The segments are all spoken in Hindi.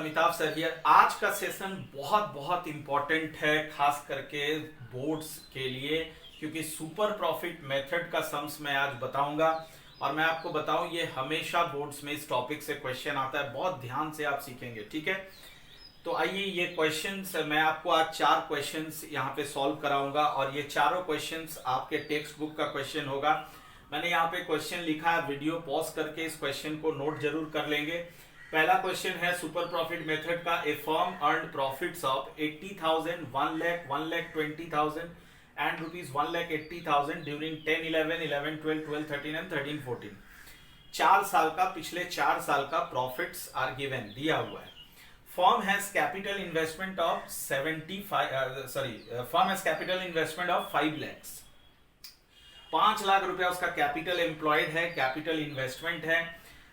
Amitabh sir here. आज का सेशन बहुत बहुत इंपॉर्टेंट है, खास करके बोर्ड्स के लिए, क्योंकि सुपर प्रॉफिट मेथड का सम्स मैं आज बताऊंगा। और मैं आपको बताऊं, ये हमेशा बोर्ड्स में इस टॉपिक से क्वेश्चन आता है, बहुत ध्यान से आप सीखेंगे, ठीक है। तो आइए, ये क्वेश्चंस मैं आपको आज 4 क्वेश्चंस यहाँ पे सॉल्व कराऊंगा और ये चारों क्वेश्चंस आपके टेक्स्ट बुक का क्वेश्चन होगा। मैंने यहाँ पे क्वेश्चन लिखा है, वीडियो पॉज करके इस क्वेश्चन को नोट जरूर कर लेंगे। पहला क्वेश्चन है सुपर प्रॉफिट मेथड का। A firm earn profits of 80,000, 1 lakh, 1,20,000 and rupees 1,80,000 during 10, 11, 11, 12, 12, 13 and 13, 14। 4 साल का, पिछले 4 साल का प्रॉफिट्स आर गिवन, दिया हुआ है। Firm has capital investment of 5 lakhs। 5 lakh रुपया उसका कैपिटल एम्प्लॉयड है, कैपिटल इन्वेस्टमेंट है।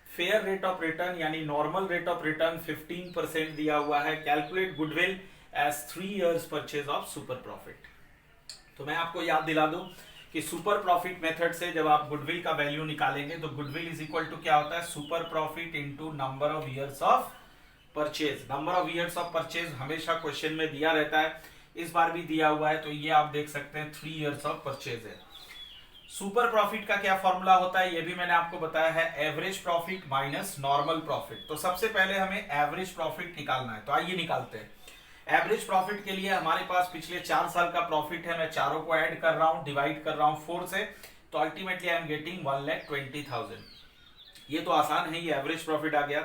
फेयर रेट ऑफ रिटर्न यानी नॉर्मल रेट ऑफ रिटर्न 15% दिया हुआ है। Calculate goodwill as 3 years purchase of super profit. तो मैं आपको याद दिला दूं कि सुपर प्रॉफिट मेथड से जब आप गुडविल का वैल्यू निकालेंगे तो गुडविल इज इक्वल टू क्या होता है, super profit into number of years of purchase. Number of years of purchase हमेशा क्वेश्चन में दिया रहता है, इस बार भी दिया हुआ है, तो ये आप देख सकते हैं 3 years ऑफ परचेज है। सुपर प्रॉफिट का क्या फॉर्मूला होता है ये भी मैंने आपको बताया है, average profit minus normal profit. तो सबसे पहले हमें एवरेज प्रॉफिट निकालना है, तो आइए निकालते हैं। एवरेज प्रॉफिट के लिए हमारे पास पिछले 4 साल का प्रॉफिट है, मैं चारों को ऐड कर रहा हूं, डिवाइड कर रहा हूं 4 से, तो अल्टीमेटली आई एम गेटिंग 1,20,000। ये तो आसान है, ये एवरेज प्रॉफिट आ गया।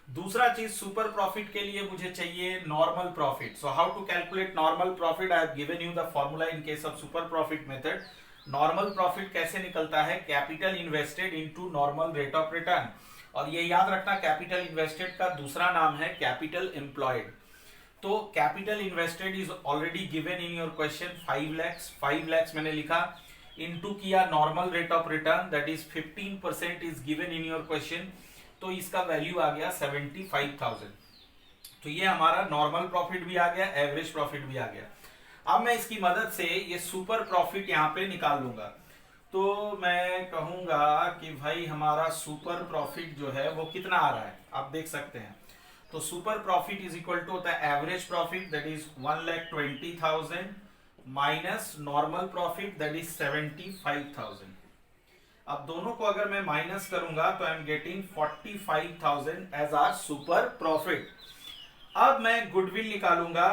दूसरा चीज, सुपर प्रॉफिट के लिए मुझे चाहिए normal profit. So how to calculate normal profit, I have given you the formula in case of super profit method. Normal profit कैसे निकलता है, capital invested into normal rate of return. और ये याद रखना, कैपिटल इन्वेस्टेड का दूसरा नाम है कैपिटल एम्प्लॉयड। तो capital invested is already given in your question, 5 lakhs। 5 lakhs मैंने लिखा, इनटू किया normal rate of return that is 15% is given in your question, तो इसका वैल्यू आ गया 75,000। तो ये हमारा नॉर्मल प्रॉफिट भी आ गया, एवरेज प्रॉफिट भी आ गया। अब मैं इसकी मदद से ये सुपर प्रॉफिट यहाँ पे निकाल लूंगा। तो मैं कहूंगा कि भाई हमारा सुपर प्रॉफिट जो है वो कितना आ रहा है, आप देख सकते हैं। तो super profit is equal to होता है average profit that is 1,20,000 minus normal profit that is 75,000। अब दोनों को अगर मैं माइनस करूंगा तो I am getting 45,000 as our super profit. अब मैं गुडविल निकालूंगा,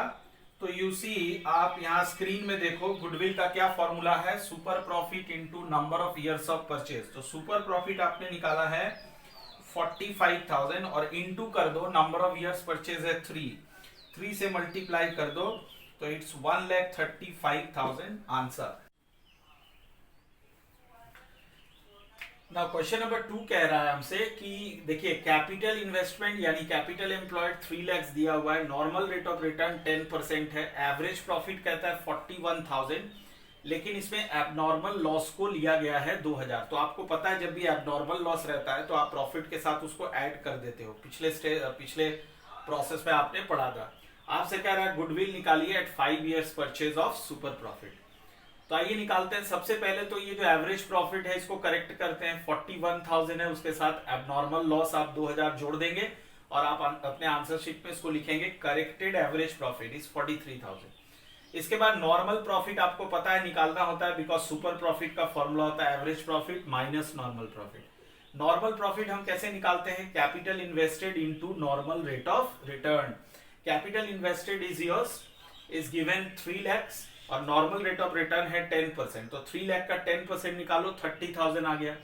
तो यू सी, आप यहां स्क्रीन में देखो, गुडविल का क्या फॉर्मूला है, super profit into number of years of purchase. तो सुपर प्रॉफिट आपने निकाला है 45,000 और इनटू कर दो, नंबर ऑफ ईयर्स परचेज है 3 से मल्टीप्लाई कर दो, तो it's 1,35,000 answer. Now question number 2 कह रहा है हमसे कि देखिए, कैपिटल इन्वेस्टमेंट यानी कैपिटल एम्प्लॉयड 3 lakhs दिया हुआ है, नॉर्मल रेट ऑफ रिटर्न 10% है, एवरेज प्रॉफिट कहता है 41,000, लेकिन इसमें एबनॉर्मल लॉस को लिया गया है 2,000। तो आपको पता है जब भी एबनॉर्मल लॉस रहता है तो आप प्रॉफिट के साथ उसको ऐड कर देते हो, पिछले प्रोसेस में आपने पढ़ा था। आपसे कह रहा है गुडविल निकालिए at 5 years purchase of super profit. तो आइए निकालते हैं। सबसे पहले तो ये जो एवरेज प्रॉफिट है इसको करेक्ट करते हैं, 41,000 है, उसके साथ एबनॉर्मल लॉस आप 2,000 जोड़ देंगे और आप अपने आंसर शीट में इसको लिखेंगे, करेक्टेड एवरेज प्रॉफिट इज 43,000। इसके बाद नॉर्मल प्रॉफिट आपको पता है निकालना होता है, बिकॉज सुपर प्रॉफिट का फॉर्मूला होता है average profit minus normal profit. Normal profit हम कैसे निकालते हैं, capital invested into normal rate of return. Capital invested is yours is given 3 lakhs और नॉर्मल रेट ऑफ रिटर्न है 10%, तो 3 लाख का 10% निकालो, 30,000 आ गया।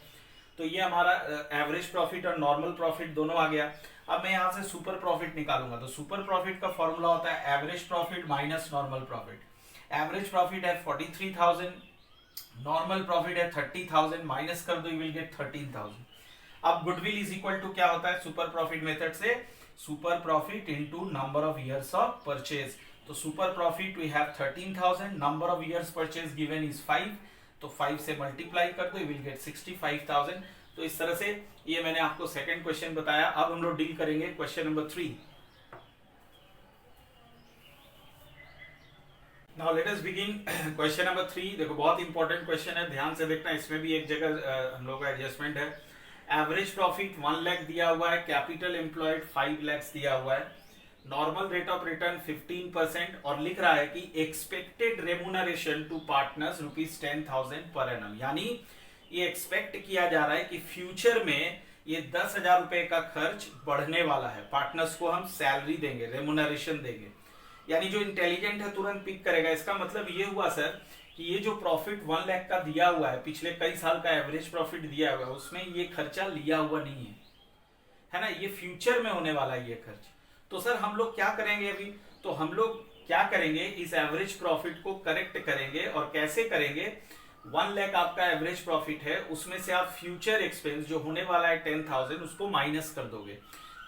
तो ये हमारा एवरेज प्रॉफिट और नॉर्मल प्रॉफिट दोनों आ गया। अब मैं यहां से सुपर प्रॉफिट निकालूंगा, तो सुपर प्रॉफिट का फॉर्मूला होता है average profit minus normal profit. Average profit है 43,000, नॉर्मल प्रॉफिट है 30,000, माइनस कर दो, यू विल गेट 13,000। अब गुडविल इज इक्वल टू क्या होता है सुपर प्रॉफिट मेथड से, super profit into number of years of purchase. तो super profit we have 13,000, number of years purchase given is 5, तो 5 से मल्टीप्लाई कर दो, यू विल गेट 65,000। तो इस तरह से ये मैंने आपको सेकंड क्वेश्चन बताया। अब हम लोग डील करेंगे question number 3। Now let us begin question number 3। देखो बहुत इंपॉर्टेंट क्वेश्चन है, ध्यान से देखना, इसमें भी एक जगह हम लोग का एडजस्टमेंट है। एवरेज प्रॉफिट 1 लाख दिया हुआ है, कैपिटल एम्प्लॉयड 5 lakhs दिया हुआ है। नॉर्मल रेट ऑफ रिटर्न 15% और लिख रहा है कि expected remuneration to partners ₹10,000 per annum, यानी ये एक्सपेक्ट किया जा रहा है कि फ्यूचर में ये 10,000 रुपए का खर्च बढ़ने वाला है, पार्टनर्स को हम सैलरी देंगे, रेम्यूनरेशन देंगे। यानी जो इंटेलिजेंट है तुरंत पिक करेगा, इसका मतलब ये हुआ सर कि ये जो प्रॉफिट 1 लाख का दिया हुआ है, पिछले कई साल का एवरेज प्रॉफिट दिया हुआ है, उसमें ये खर्चा लिया हुआ नहीं है ना, ये फ्यूचर में होने वाला है ये खर्च। तो सर हम लोग क्या करेंगे अभी, तो हम लोग क्या करेंगे, इस एवरेज प्रॉफिट को करेक्ट करेंगे। और कैसे करेंगे, 1 लाख आपका एवरेज प्रॉफिट है, उसमें से आप फ्यूचर एक्सपेंस जो होने वाला है 10,000 उसको माइनस कर दोगे।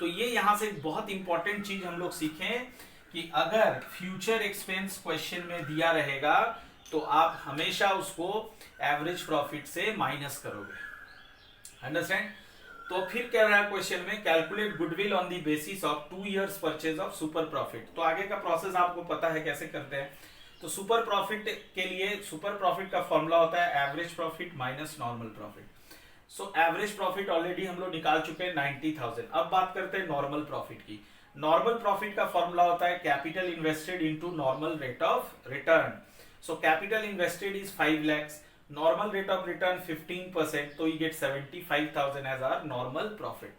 तो ये यहां से बहुत इंपॉर्टेंट चीज हम लोग सीखें कि अगर फ्यूचर एक्सपेंस क्वेश्चन में दिया रहेगा तो आप हमेशा उसको एवरेज प्रॉफिट से माइनस करोगे। अंडरस्टैंड। तो फिर कह रहा है क्वेश्चन में, calculate goodwill on the basis of 2 years purchase of super profit. तो आगे का प्रोसेस आपको पता है कैसे करते हैं। तो सुपर प्रॉफिट के लिए सुपर प्रॉफिट का फॉर्मूला होता है average profit minus normal profit. So average profit already हम लोग निकाल चुके हैं 90,000। अब बात करते हैं नॉर्मल प्रॉफिट की। नॉर्मल प्रॉफिट का फॉर्मूला होता है capital invested into normal rate of return. So capital invested is 5 lakhs, normal rate of return 15%, तो you get 75,000 as our normal profit.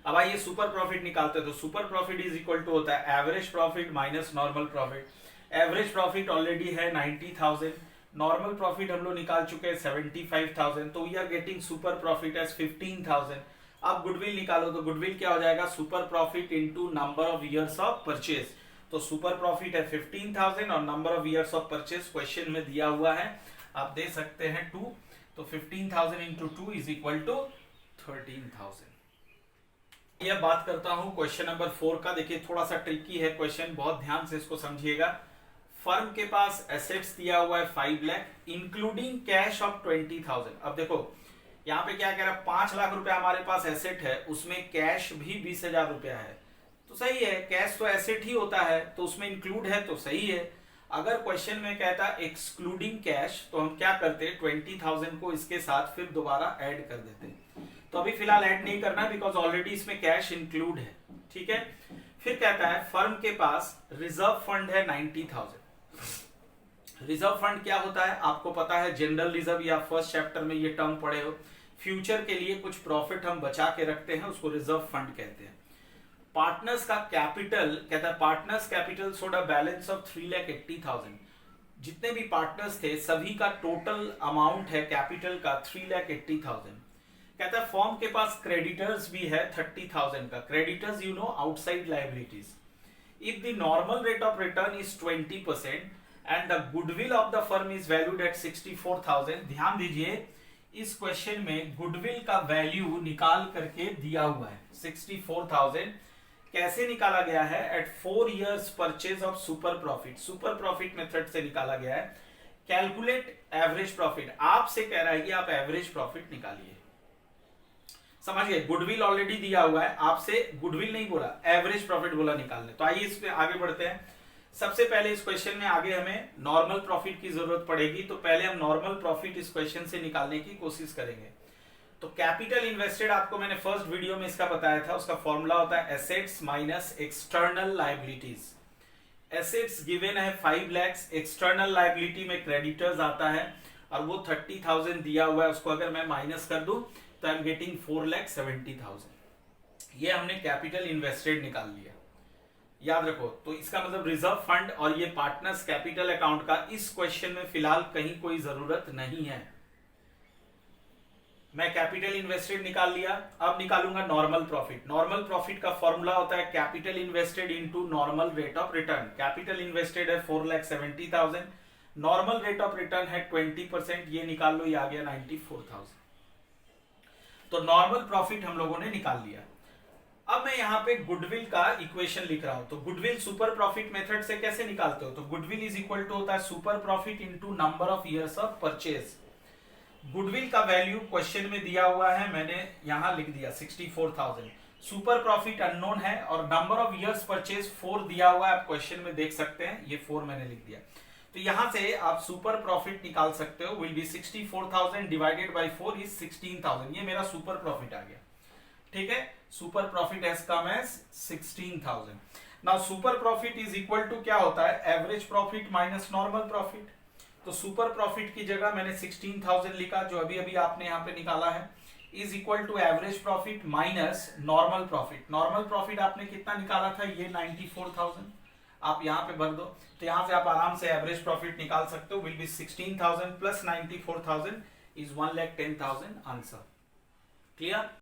अब आइए सुपर प्रॉफिट निकालते हैं। तो super profit is equal to होता है average profit minus normal profit. Average profit already है 90,000, नॉर्मल प्रॉफिट हम लोग निकाल चुके हैं 75,000, तो we are getting super profit as 15,000। अब गुडविल निकालो, तो गुडविल क्या हो जाएगा, super profit into number of years of purchase. तो सुपर प्रॉफिट है 15,000 और number of years of purchase question में दिया हुआ है, आप दे सकते हैं 2। तो 15,000 इंटू 2 इज इक्वल टू 13,000। यह बात करता हूं क्वेश्चन नंबर 4 का। देखिए थोड़ा सा ट्रिकी है क्वेश्चन, बहुत ध्यान से इसको समझिएगा। फर्म के पास एसेट्स दिया हुआ है 5 लाख इंक्लूडिंग कैश ऑफ 20,000। अब देखो यहाँ पे क्या कह रहा है, 5 लाख रुपया हमारे पास एसेट है, उसमें कैश भी 20,000 रुपया है, तो सही है, कैश तो एसेट ही होता है, तो उसमें इंक्लूड है तो सही है। अगर क्वेश्चन में कहता एक्सक्लूडिंग कैश, तो हम क्या करते 20,000 को इसके साथ फिर दोबारा ऐड कर देते। तो अभी फिलहाल ऐड नहीं करना बिकॉज ऑलरेडी इसमें कैश इंक्लूड है, ठीक है। फिर कहता है फर्म के पास रिजर्व फंड है 90,000। रिजर्व फंड क्या होता है आपको पता है, जनरल रिजर्व या फर्स्ट चैप्टर में ये टर्म पढ़े हो। फ्यूचर के लिए कुछ प्रॉफिट हम बचा के रखते हैं, उसको रिजर्व फंड कहते हैं। पार्टनर्स का कैपिटल कहता है पार्टनर्स कैपिटल सोड अ बैलेंस ऑफ 3,80,000। जितने भी पार्टनर्स थे सभी का टोटल अमाउंट है कैपिटल का 3,80,000। कहता है फॉर्म के पास क्रेडिटर्स भी है 30,000 का। Creditors you know outside liabilities. If the normal rate of return is 20% and the goodwill of the firm is valued at 64,000। ध्यान दीजिए इस क्वेश्चन में गुडविल का वैल्यू निकाल करके दिया हुआ है 64,000। कैसे निकाला गया है, at 4 years purchase of super profit. Super profit method से निकाला गया है। कैलकुलेट एवरेज प्रॉफिट, आपसे कह रहा है कि आप एवरेज प्रॉफिट निकालिए। समझ गए, गुडविल ऑलरेडी दिया हुआ है, आपसे गुडविल नहीं बोला, एवरेज प्रॉफिट बोला निकालने। तो आइए इस पे आगे बढ़ते हैं। सबसे पहले इस क्वेश्चन में आगे हमें नॉर्मल प्रॉफिट की जरूरत पड़ेगी, तो पहले हम नॉर्मल प्रॉफिट इस क्वेश्चन से निकालने की कोशिश करेंगे। तो कैपिटल इन्वेस्टेड आपको मैंने फर्स्ट वीडियो में इसका बताया था, उसका फॉर्मूला होता है assets minus external liabilities. Assets given है 5 lakhs, एक्सटर्नल लायबिलिटी में क्रेडिटर्स आता है और वो 30,000 दिया हुआ है, उसको अगर मैं माइनस कर दूं तो आई एम गेटिंग 4,70,000। ये हमने कैपिटल इन्वेस्टेड निकाल लिया, याद रखो। तो इसका मतलब रिजर्व फंड और ये पार्टनर्स कैपिटल अकाउंट का इस क्वेश्चन में फिलहाल कहीं कोई जरूरत नहीं है। मैं कैपिटल इन्वेस्टेड निकाल लिया, अब निकालूंगा नॉर्मल प्रॉफिट। नॉर्मल प्रॉफिट का फॉर्मूला होता है capital invested into normal rate of return. Capital invested है 4,70,000, नॉर्मल रेट ऑफ रिटर्न है 20%, ये निकाल लो, ये आ गया 94,000। तो नॉर्मल प्रॉफिट हम लोगों ने निकाल लिया। अब मैं यहाँ पे गुडविल का इक्वेशन लिख रहा हूं। तो गुडविल सुपर प्रॉफिट मेथड से कैसे निकालते हो, तो गुडविल इज इक्वल टू होता है super profit into number of years of purchase. Goodwill का वैल्यू क्वेश्चन में दिया हुआ है, मैंने यहां लिख दिया 64,000। सुपर प्रॉफिट अननोन है और नंबर ऑफ ईयर्स परचेज 4 दिया हुआ है, आप क्वेश्चन में देख सकते हैं, ये 4 मैंने लिख दिया। तो यहां से आप सुपर प्रॉफिट निकाल सकते हो, will be 64,000 divided by 4 is 16,000। ये मेरा सुपर प्रॉफिट आ गया, ठीक है। Super profit has come as 16,000. Now super profit is equal to क्या होता है, average profit minus normal profit. तो सुपर प्रॉफिट की जगह मैंने 16,000 लिखा जो अभी अभी आपने यहाँ पे निकाला है, is equal to average profit minus normal profit. Normal profit आपने कितना निकाला था, ये 94,000. आप यहाँ पे भर दो तो यहाँ से आप आराम से एवरेज प्रॉफिट निकाल सकते हो. Will B 16,000 plus 94,000 is 1,10,000 answer. Clear.